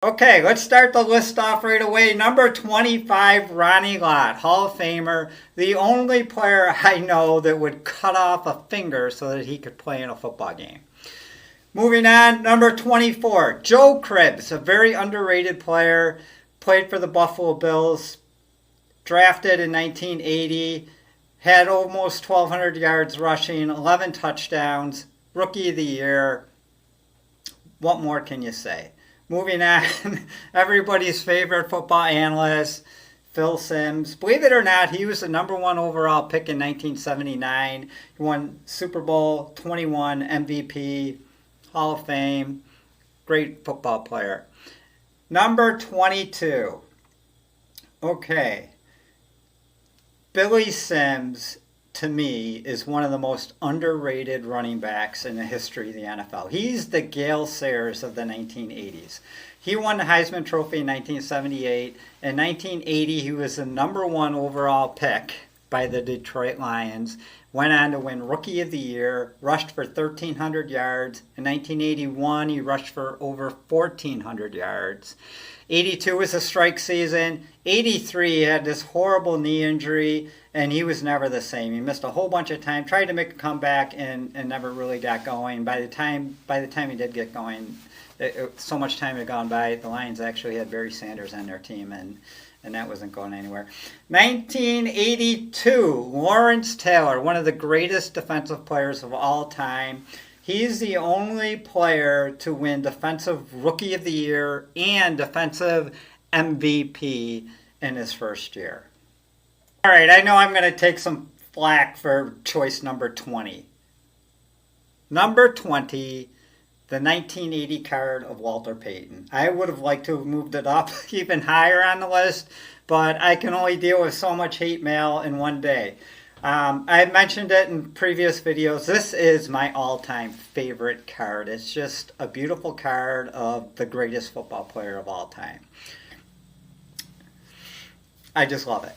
Okay, let's start the list off right away. Number 25, Ronnie Lott, Hall of Famer. The only player I know that would cut off a finger so that he could play in a football game. Moving on, number 24, Joe Cribbs, a very underrated player. Played for the Buffalo Bills. Drafted in 1980. Had almost 1,200 yards rushing, 11 touchdowns. Rookie of the year. What more can you say? Moving on, everybody's favorite football analyst, Phil Simms. Believe it or not, he was the number 1 overall pick in 1979. He won Super Bowl 21, MVP, Hall of Fame. Great football player. Number 22. Okay. Billy Simms, to me, is one of the most underrated running backs in the history of the NFL. He's the Gale Sayers of the 1980s. He won the Heisman Trophy in 1978. In 1980, he was the number 1 overall pick by the Detroit Lions. Went on to win Rookie of the Year, rushed for 1,300 yards. In 1981, he rushed for over 1,400 yards. 82 was a strike season. 83, he had this horrible knee injury, and he was never the same. He missed a whole bunch of time, tried to make a comeback, and never really got going. By the time he did get going, so much time had gone by. The Lions actually had Barry Sanders on their team, and that wasn't going anywhere. 1982, Lawrence Taylor, one of the greatest defensive players of all time. He's the only player to win Defensive Rookie of the Year and Defensive MVP in his first year. All right, I know I'm going to take some flack for choice number 20. Number 20, the 1980 card of Walter Payton. I would have liked to have moved it up even higher on the list, but I can only deal with so much hate mail in one day. I had mentioned it in previous videos. This is my all-time favorite card. It's just a beautiful card of the greatest football player of all time. I just love it.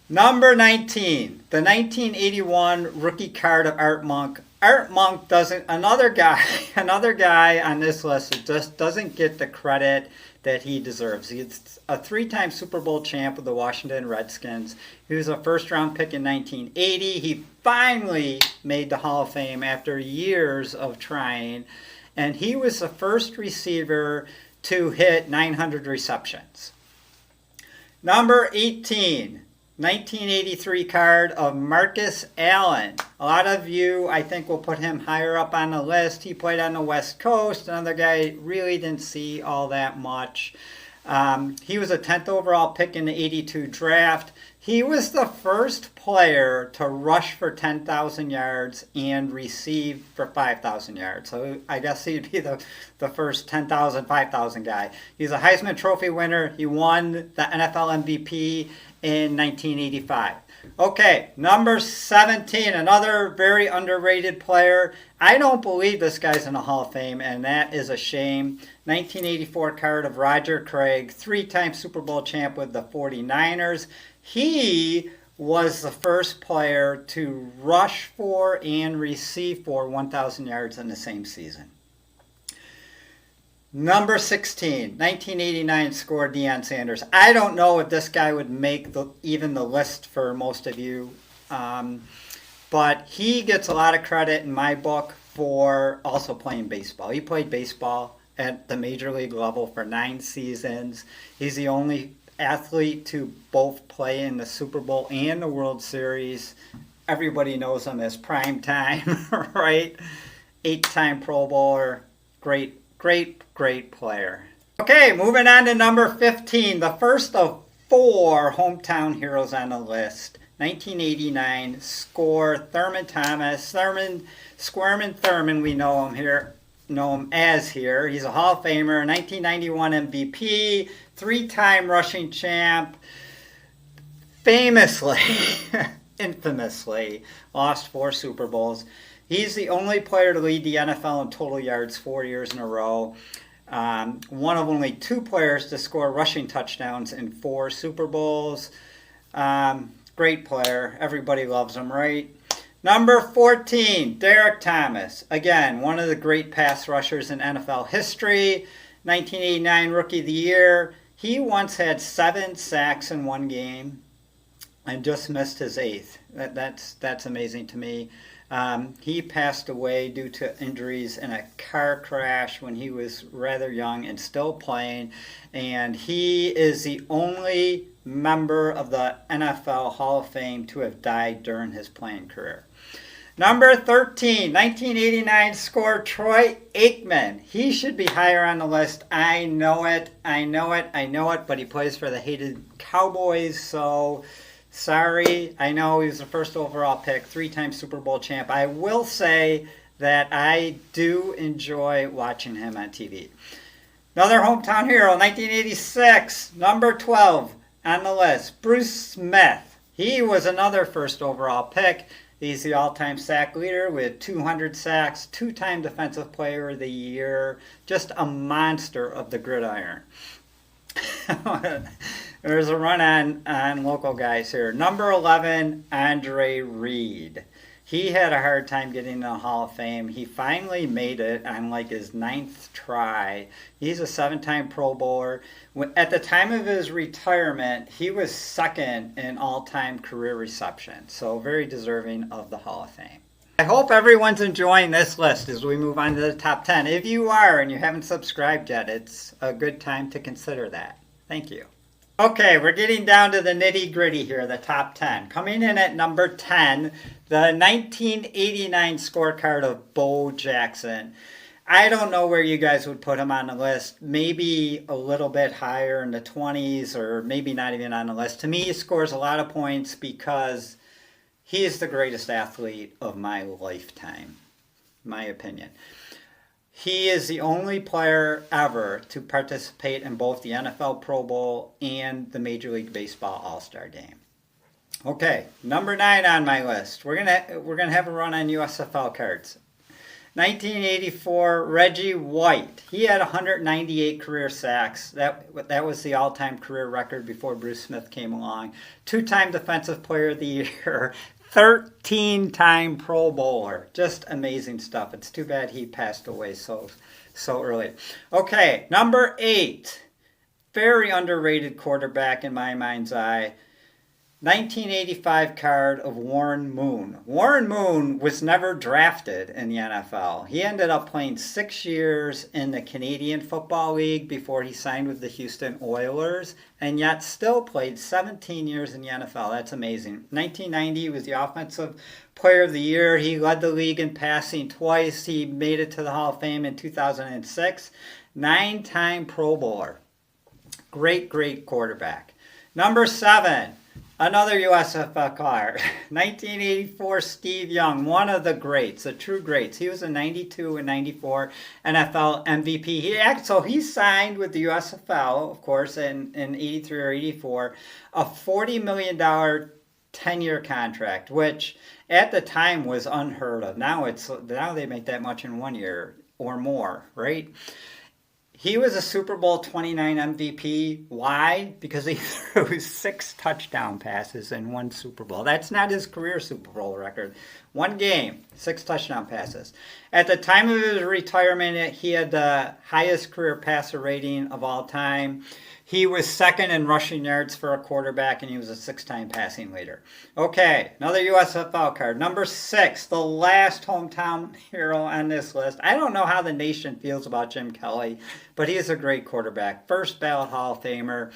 Number 19, the 1981 rookie card of Art Monk. Art Monk doesn't, another guy on this list just doesn't get the credit that he deserves. He's a 3-time Super Bowl champ with the Washington Redskins. He was a first-round pick in 1980. He finally made the Hall of Fame after years of trying, and he was the first receiver to hit 900 receptions. Number 18. 1983 card of Marcus Allen. A lot of you, I think, will put him higher up on the list. He played on the West Coast. Another guy really didn't see all that much. He was a 10th overall pick in the 82 draft. He was the first player to rush for 10,000 yards and receive for 5,000 yards. So I guess he'd be the first 10,000, 5,000 guy. He's a Heisman Trophy winner. He won the NFL MVP in 1985. Okay, number 17, another very underrated player. I don't believe this guy's in the Hall of Fame, and that is a shame. 1984 card of Roger Craig, 3-time Super Bowl champ with the 49ers. He was the first player to rush for and receive for 1,000 yards in the same season. Number 16, 1989 score, Deion Sanders. I don't know if this guy would make even the list for most of you, but he gets a lot of credit in my book for also playing baseball. He played baseball at the major league level for 9 seasons. He's the only athlete to both play in the Super Bowl and the World Series. Everybody knows him as Prime Time, right? 8-time Pro Bowler. Great player. Okay, moving on to number 15, the first of 4 hometown heroes on the list. 1989 score, Thurman Thomas. Squirmin' Thurman, we know him as here. He's a Hall of Famer, 1991 MVP, 3-time rushing champ. Famously, infamously, lost 4 Super Bowls. He's the only player to lead the NFL in total yards 4 years in a row. One of only 2 players to score rushing touchdowns in 4 Super Bowls. Great player. Everybody loves him, right? Number 14, Derek Thomas. Again, one of the great pass rushers in NFL history. 1989 Rookie of the Year. He once had 7 sacks in one game and just missed his 8th. That's amazing to me. He passed away due to injuries in a car crash when he was rather young and still playing. And he is the only member of the NFL Hall of Fame to have died during his playing career. Number 13, 1989 scorer Troy Aikman. He should be higher on the list. I know it, but he plays for the hated Cowboys, so sorry. I know he was the first overall pick, 3-time Super Bowl champ. I will say that I do enjoy watching him on TV. Another hometown hero, 1986, number 12 on the list, Bruce Smith. He was another first overall pick. He's the all-time sack leader with 200 sacks, 2-time Defensive Player of the Year, just a monster of the gridiron. There's a run on local guys here. Number 11, Andre Reed. He had a hard time getting in the Hall of Fame. He finally made it on like his 9th try. He's a 7-time Pro Bowler. At the time of his retirement, he was 2nd in all-time career reception. So very deserving of the Hall of Fame. I hope everyone's enjoying this list as we move on to the top 10. If you are and you haven't subscribed yet, it's a good time to consider that. Thank you. Okay, we're getting down to the nitty-gritty here, the top 10. Coming in at number 10, the 1989 scorecard of Bo Jackson. I don't know where you guys would put him on the list. Maybe a little bit higher in the 20s or maybe not even on the list. To me, he scores a lot of points because he is the greatest athlete of my lifetime, my opinion. He is the only player ever to participate in both the NFL Pro Bowl and the Major League Baseball All-Star Game. Okay, number 9 on my list. We're gonna have a run on USFL cards. 1984 Reggie White. He had 198 career sacks. That was the all-time career record before Bruce Smith came along. 2-time Defensive Player of the Year. 13-time Pro Bowler. Just amazing stuff. It's too bad he passed away so early. Okay, number 8. Very underrated quarterback in my mind's eye. 1985 card of Warren Moon. Warren Moon was never drafted in the NFL. He ended up playing 6 years in the Canadian Football League before he signed with the Houston Oilers, and yet still played 17 years in the NFL. That's amazing. 1990 he was the Offensive Player of the Year. He led the league in passing twice. He made it to the Hall of Fame in 2006. 9-time Pro Bowler. Great quarterback. Number 7. Another USFL card, 1984 Steve Young, one of the greats, the true greats. He was a 92 and 94 NFL MVP. So he signed with the USFL, of course, in 83 or 84, a $40 million 10-year contract, which at the time was unheard of. Now they make that much in 1 year or more, right? He was a Super Bowl 29 MVP. Why? Because he threw 6 touchdown passes in one Super Bowl. That's not his career Super Bowl record. One game, 6 touchdown passes. At the time of his retirement, he had the highest career passer rating of all time. He was 2nd in rushing yards for a quarterback, and he was a 6-time passing leader. Okay, another USFL card. Number 6, the last hometown hero on this list. I don't know how the nation feels about Jim Kelly, but he is a great quarterback. First ballot Hall of Famer.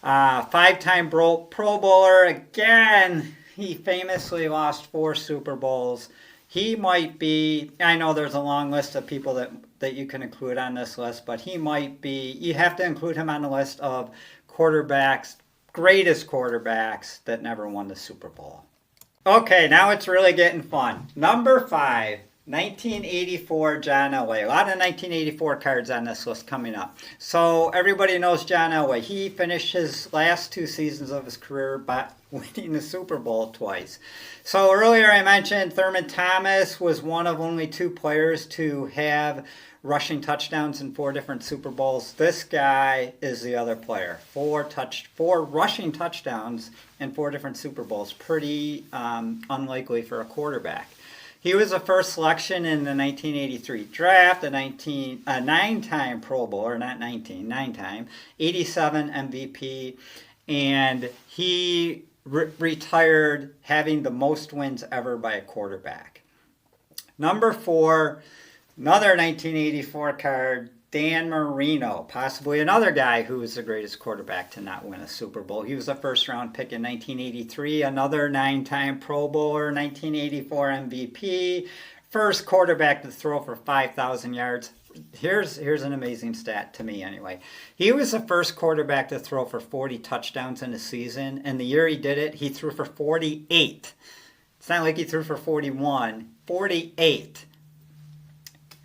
5-time Pro Bowler. Again, he famously lost 4 Super Bowls. He might be, I know there's a long list of people that you can include on this list, but he might be, you have to include him on the list of quarterbacks, greatest quarterbacks that never won the Super Bowl. Okay, now it's really getting fun. Number 5, 1984 John Elway. A lot of 1984 cards on this list coming up. So everybody knows John Elway. He finished his last 2 seasons of his career by winning the Super Bowl twice. So earlier I mentioned Thurman Thomas was one of only 2 players to have rushing touchdowns in 4 different Super Bowls. This guy is the other player. 4 rushing touchdowns in 4 different Super Bowls. Pretty unlikely for a quarterback. He was the first selection in the 1983 draft, a 9-time Pro Bowler, not 19, 9-time, 87 MVP, and he retired having the most wins ever by a quarterback. Number 4, another 1984 card, Dan Marino, possibly another guy who was the greatest quarterback to not win a Super Bowl. He was a first-round pick in 1983, another 9-time Pro Bowler, 1984 MVP, first quarterback to throw for 5,000 yards. Here's an amazing stat to me anyway. He was the first quarterback to throw for 40 touchdowns in a season, and the year he did it, he threw for 48. It's not like he threw for 41, 48.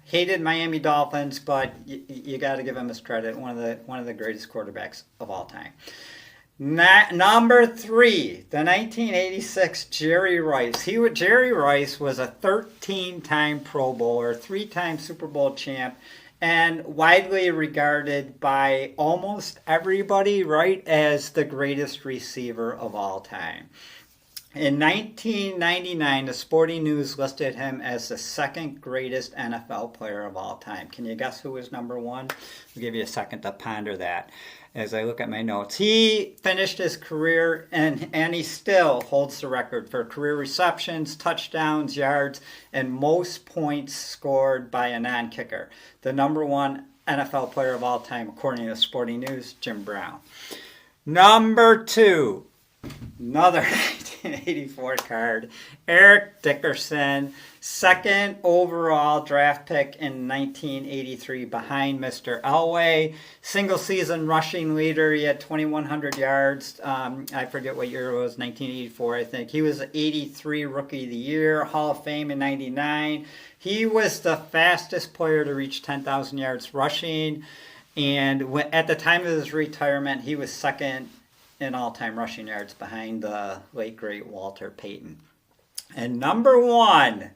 Hated Miami Dolphins, but you got to give him his credit. One of the greatest quarterbacks of all time. Number 3, the 1986 Jerry Rice. Jerry Rice was a 13-time Pro Bowler, 3-time Super Bowl champ, and widely regarded by almost everybody, right, as the greatest receiver of all time. In 1999, the Sporting News listed him as the second greatest NFL player of all time. Can you guess who was number 1? I'll give you a second to ponder that as I look at my notes. He finished his career, and he still holds the record for career receptions, touchdowns, yards, and most points scored by a non-kicker. The number 1 NFL player of all time, according to Sporting News, Jim Brown. Number 2. Another 1984 card, Eric Dickerson, second overall draft pick in 1983 behind Mr. Elway. Single season rushing leader. He had 2,100 yards. I forget what year it was, 1984 I think. He was 83 Rookie of the Year, Hall of Fame in 99. He was the fastest player to reach 10,000 yards rushing. And at the time of his retirement, he was second in all-time rushing yards behind the late, great Walter Payton. And number 1,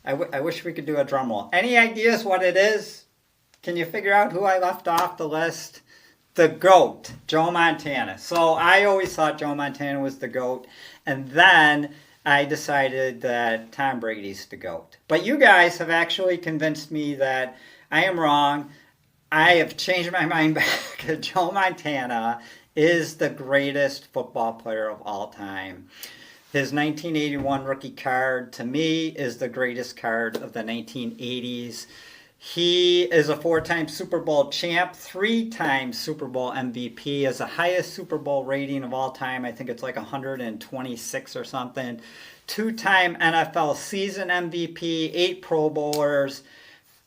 I wish we could do a drum roll. Any ideas what it is? Can you figure out who I left off the list? The GOAT, Joe Montana. So I always thought Joe Montana was the GOAT. And then I decided that Tom Brady's the GOAT. But you guys have actually convinced me that I am wrong. I have changed my mind back to Joe Montana is the greatest football player of all time. His 1981 rookie card, to me, is the greatest card of the 1980s. He is a 4-time Super Bowl champ, 3-time Super Bowl MVP, has the highest Super Bowl rating of all time. I think it's like 126 or something. 2-time NFL season MVP, 8 Pro Bowlers,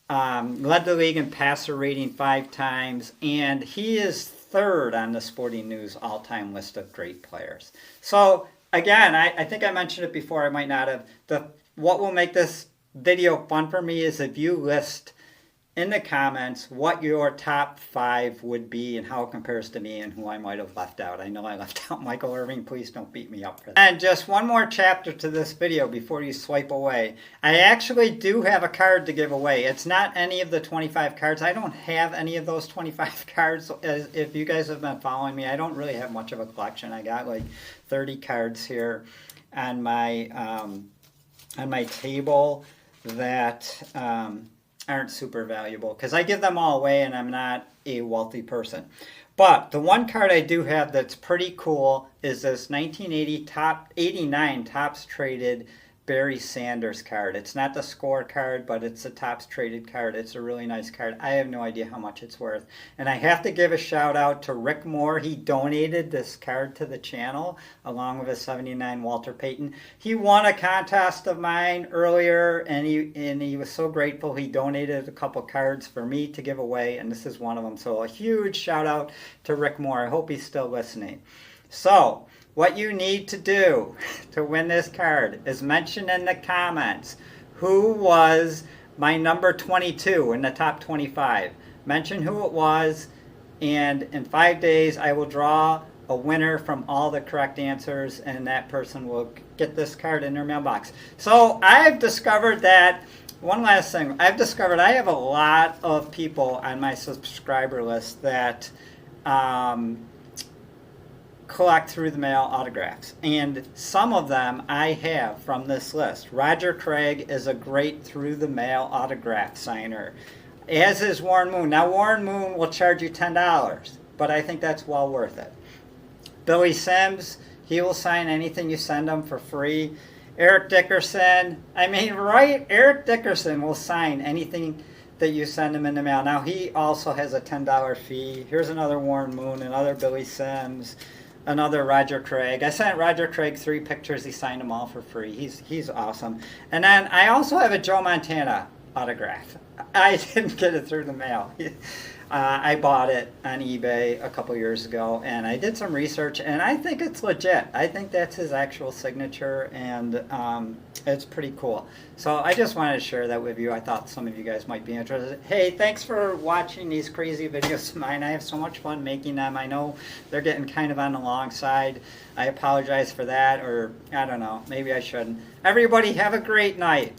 led the league in passer rating 5 times, and he is 3rd on the Sporting News all-time list of great players. So again, I think I mentioned it before, I might not have. What will make this video fun for me is if you list in the comments what your top 5 would be and how it compares to me and who I might have left out. I know I left out Michael Irving. Please don't beat me up for that. And just one more chapter to this video before you swipe away. I actually do have a card to give away. It's not any of the 25 cards. I don't have any of those 25 cards. If you guys have been following me, I don't really have much of a collection. I got like 30 cards here on my table that aren't super valuable because I give them all away and I'm not a wealthy person. But the one card I do have that's pretty cool is this 1989 Topps Traded Barry Sanders card. It's not the score card, but it's a Topps Traded card. It's a really nice card. I have no idea how much it's worth. And I have to give a shout out to Rick Moore. He donated this card to the channel along with a 79 Walter Payton. He won a contest of mine earlier and he was so grateful. He donated a couple cards for me to give away, and this is one of them. So a huge shout out to Rick Moore. I hope he's still listening. So what you need to do to win this card is mention in the comments who was my number 22 in the top 25. Mention who it was, and in 5 days I will draw a winner from all the correct answers, and that person will get this card in their mailbox. So I've discovered that, one last thing, I've discovered I have a lot of people on my subscriber list that collect through the mail autographs, and some of them I have from this list. Roger Craig is a great through the mail autograph signer, as is Warren Moon. Now Warren Moon will charge you $10, but I think that's well worth it. Billy Sims, he will sign anything you send him for free. Eric Dickerson, I mean, right? Eric Dickerson will sign anything that you send him in the mail. Now he also has a $10 fee. Here's another Warren Moon, another Billy Sims, another Roger Craig. I sent Roger Craig 3 pictures. He signed them all for free. He's awesome. And then I also have a Joe Montana autograph. I didn't get it through the mail. I bought it on eBay a couple years ago, and I did some research, and I think it's legit. I think that's his actual signature, and it's pretty cool. So I just wanted to share that with you. I thought some of you guys might be interested. Hey, thanks for watching these crazy videos of mine. I have so much fun making them. I know they're getting kind of on the long side. I apologize for that, or I don't know, maybe I shouldn't. Everybody have a great night.